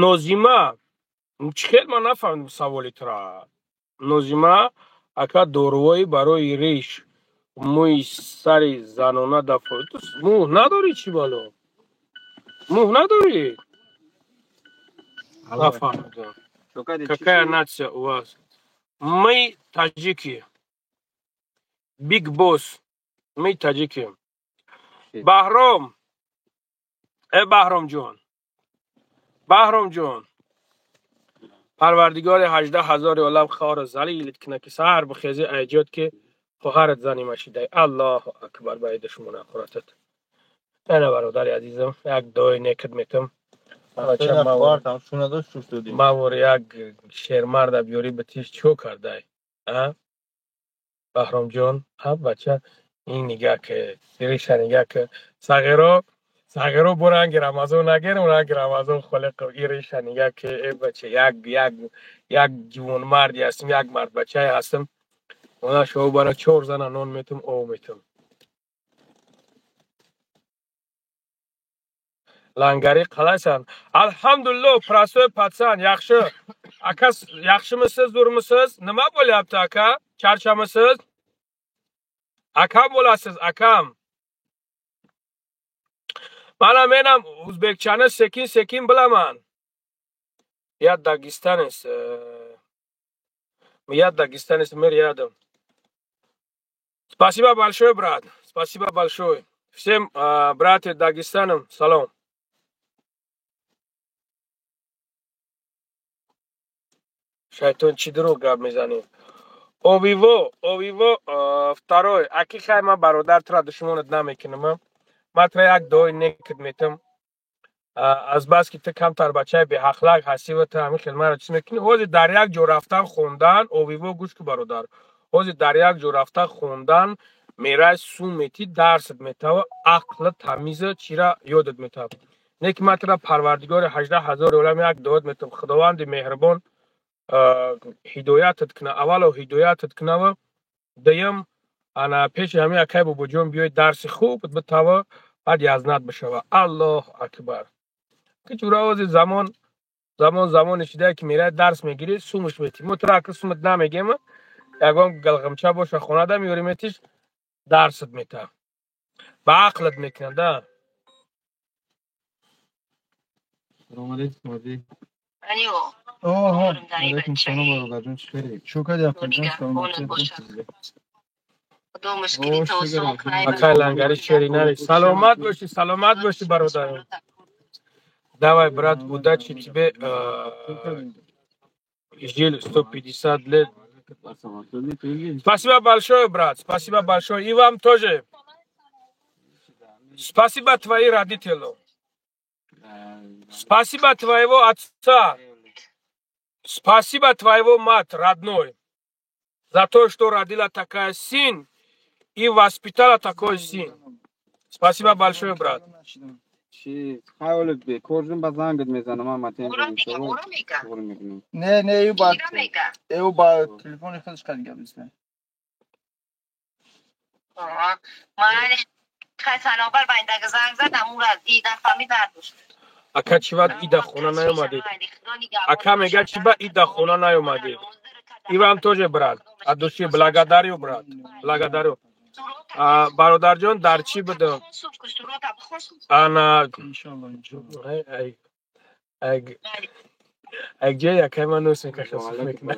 B: нозима чӣ хел ман нафаҳмидам саволи тура нозима ака дорувои барои риш мӯи сари занона да фоида мӯҳ надорӣ чӣ бало мӯҳ надорӣ нафаҳмидам какая нация у вас мы таджики big boss мы таджики баҳром баҳром ҷон парвардигори 18000 олам хаора залилит кина ки саҳар бихези айҷод ки хоҳарат зани машидай аллоҳу акбар ба иди шумо нахӯратад ана бародари азизам як дуои некат метам мавор як шермарда биёрӣ ба тиш чӯ кардай баҳромҷон бача ин нигаҳ ки дириша нигаҳ ки сағиро бо ранги рамазон нагерам ранги рамазон холиқов ин риша нигаҳ ки бача як ҷувонмарди ҳастам як мардбачае ҳастам она шоу бара 4 зана нон метам ов метам лангари қалайсан алҳамдулиллоҳ прасои патсан яхшы ака яхшимисиз зурмисиз нима bo'lyapti aka charchamisiz akam bo'lasiz akam mana menam o'zbekchani sekin sekin bilaman я дагестанец мэр рядом спасибо большое брат спасибо большое всем братьям дагестанам салом шайтон чӣ дурӯғ гап мезанем овиво второй аки хай ман бародаратро душмонат намекунам ман тра як дуои некат метам азбаски ту камтар бачаи беҳақлак ҳастӣ ва ту ҳамин хел маро чиз мекунӣ ҳозир дар як ҷо рафтан хондан овиво гӯш ку бародар ҳозир дар як ҷо рафтан хондан мераи сум метӣ дарсат метава ақла тамиза чира ёдат метав неки ман тра парвардигори 18000 олам як дуоат метам худованди меҳрибон ҳидоятат куна аввало ҳидоятат кунава дуюм ана пеши ҳамин акай бобоҷон биёй дарси хуб битава баъд язнат бишава аллоҳу акбар ки ҷура ҳозир زمان شده که میره درس میگیری سومش میتی مترک سومت نمیگیم یگان گلغمچه باشه خونه ده میوریمتیش درست میته به عقلت میکنه ده
C: سلام علیکم مادی
D: اوه
C: علیکم سلام برادر جون چطوری
D: شکر یا جان سلامتی
B: اکای لنگری شیری نری سلامت باشی برادر давай брат удачи тебе жил 150 лет спасибо большое брат спасибо большое и вам тоже спасибо твои родителям спасибо твоего отца спасибо твоего мать родной за то что родила такая сын и воспитала такой сын спасибо большое брат
E: چی حاول به کورجون با زنگت میزنم من متین برو میگم
D: نه ایو با تلفن خودش کار دیگه بزنه
F: سلامبر بنده زنگ زدم اون از ایده فهمیدم
B: اکا چی بعد ایده خونه نیومدید اکا میگه چی بعد ایده خونه نیومدید ای вам тоже брат от души благодарю брат благодарю برادر جان در چی بده انا اگه یکی من نوسیم که خسوف میکنه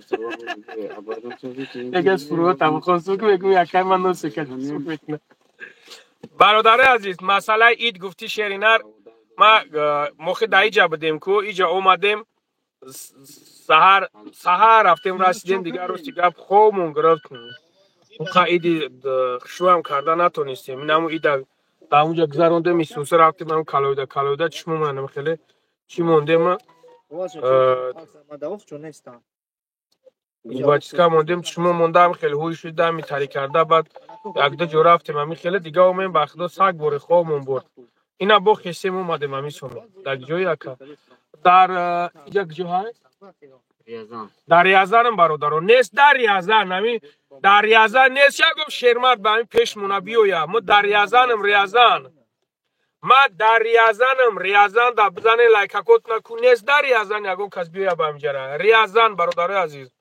B: اگه فروت هم خسوف میکنه یکی من نوسیم که خسوف میکنه برادر عزیز مسئله اید گفتی شیرینر ما موقع در ایجا بدیم که ایجا اومدیم سهر رفتیم رسیدیم دیگه روستی گفت خوبمون گرفتیم موقع ایدی شو هم کرده نتونستیم این همون ایده در اونجا گذرونده میسوسه رفتیم همون کلویده چشمو منم خیلی چی مونده ما بچسکا موندیم چشمو موندم خیلی هوی شدم میتری کرده بعد یک دو جو رفتیم همین خیلی دیگه اومیم بخدا سگ بوری خوبمون برد اینا با خیسیم اومدیم همین سومه در جایی اکا در یک جو هست در یازن هم برادرو نیست در یازن همین در یازن نیست یا گفت شیرمرد به همین پیش مونه بیویا ما در یازنم ریازن ما در ریازن در بزنه لایکا کت نکو نیست در یازن یگون کس بیویا به همجره ریازن برادر عزیز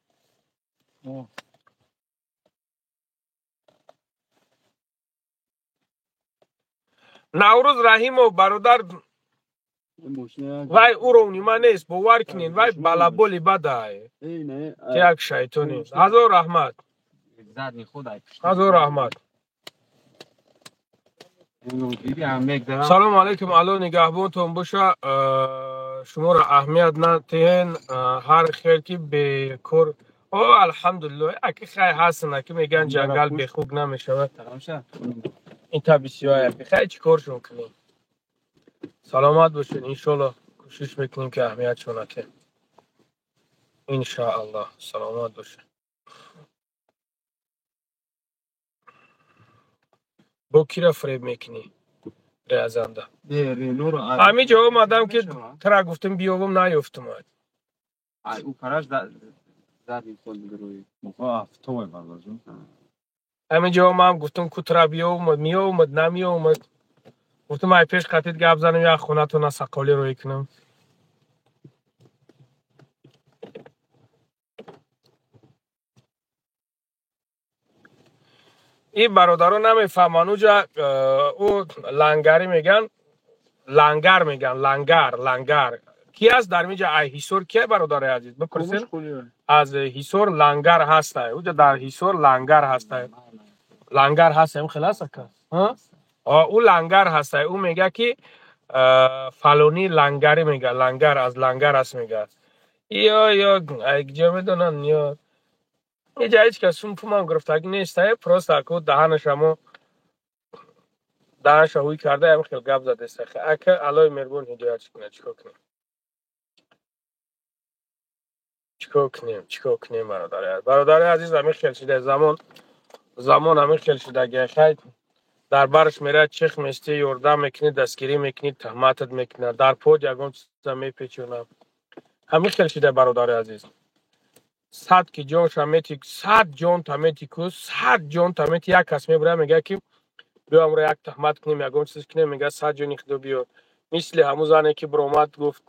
B: نوروز رحیم و برادر وای او رو نیما نیست باور کنین وای بلابولی بده که یک شیطانی هزار رحمت هزار رحمت سلام علیکم الو نگهبانتون باشه شما را اهمیت ندهین هر خیر که به کور او الحمدلله اکی خیلی هستن که میگن جنگل به خوب نمیشود این تبیسی های اکی خیلی چی کارشون کنیم سلامت باشین انشالله کوشش میکنیم که اهمیت شونه که انشاءالله سلامت باشین با کی را فریب میکنی ریازنده همین جا اومدم که ترا گفتم بیاوم نیفتم
E: او کاراش زدی خود بروی
C: توی برادر جون
B: همین جا هم گفتم که ترا بیاومد میاومد نمیاومد گفتم ای پیش قطعید گپ زنم یا خونه تو نسقالی روی کنم این برادران نمیفهمن اوجا او لنگری میگن لنگر کی است در میجا ای هیسور کی برادر عزیز بپرسین از هیسور لنگر هسته اوجا در هیسور لنگر هسته لنگر هسته هم خلاص که ها او لنگر هسته او میگه که فلونی لنگری میگه لنگر از لنگر است میگه یا اگه میدونن یا اینجا هیچ کس اون پومان گرفتگی نیسته پروست اکو دهنش هوی کرده هم خیلی گپ زده است اکه علای مرگون هدایت کنه چیکار کنیم برادر عزیز همین خیلی شده زمان همین خیلی شده اگه خیلی در برش میره چخ میسته یورده میکنی دستگیری میکنی تهمتت میکنه در پود یکون چیزا میپیچونه همین خیلی شده برادر عزیز 100 که جانش میتی 100 جان تمیتی کو 100 جان تمیتی یک کس میبره میگه که بیا امروز یک تهمت کنیم یکون چیز کنیم میگه 100 جان خدو بیار مثل همون زنی که برآمد گفت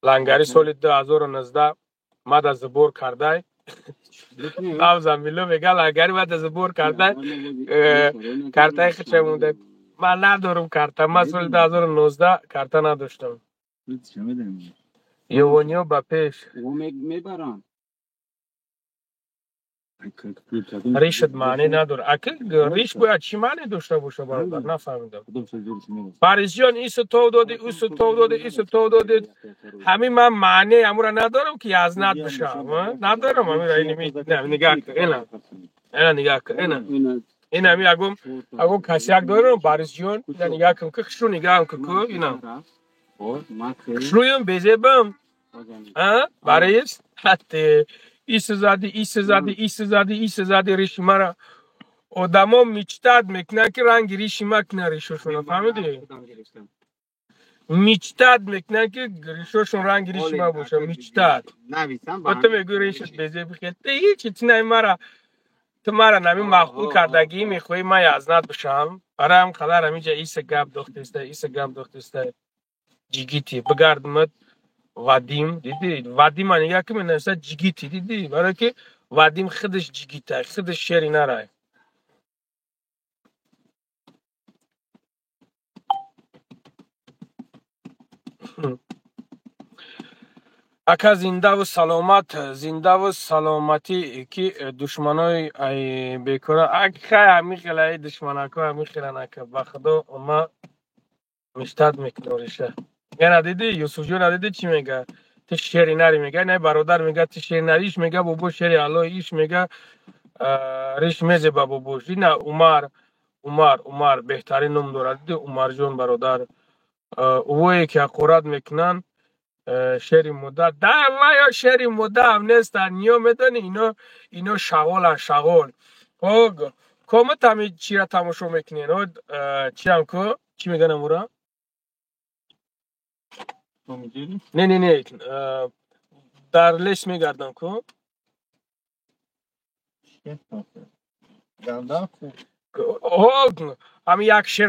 B: لنگری سال 2019 مد از بور کرده او زنبیلو میگه لنگری مد از بور کرده کارتای خیلی مونده من ندارم کارتا من سال 2019 کارتا نداشتم یوونیو با پیش
E: میبرن
B: ریشت معنی نداره اکل ریش باید چی معنی داشته باشه برادر نفهمیدم پاریزیان ایسو تو داده ایسو تو داده ایسو تو داده همین من معنی امورا ندارم که از ند بشم ندارم همین را اینمی نگاه که اینا نگاه که اینا همی اگم کسی اگ دارم پاریزیان نگاه کم که خشرو نگاه کم که اینا خشرویم بیزه بم باریز حتی ایسو زادی ریش مرا آدما میچتاد میکنن که رنگ ریشی مکنه ریشوشون فهمیدی؟ میچتاد میکنن که ریشوشون رنگ ریشی ما باشه میچتاد و تو میگوی ریشت بیزه بخیر تو هیچی تینای مرا نمی مخبول کردگی میخوایی ما یزنت بشم برای هم خلال همیجا ایسا گب دختسته جیگیتی بگردمت وادیم دیدی وادیم آنیگه که منوسته جیگیتی دیدی برای که وادیم خودش جیگیته خودش شیری نرای اکا زنده و سلامتی که دشمنای بیکاره اکا همی خیلی دشمنکا همی خیلی نکه بخدا اما مشتد میکنوریشه یه ندیدی یوسف جو ندیدی چی میگه تو شیری نری میگه نه برادر میگه تو شیری نریش میگه بابو شیری الله ایش میگه ریش میزه بابوش نه عمر بهترین نام دارد دیدی عمر جون برادر اوی که قراد میکنن شری مدت در یا شری مدت هم نیستن نیو میدونی اینو شغال کامت همی چی را تماشا میکنین چی هم که چی میگن امورا نه در لیست میگردن که
D: گنده
B: همی یک شیر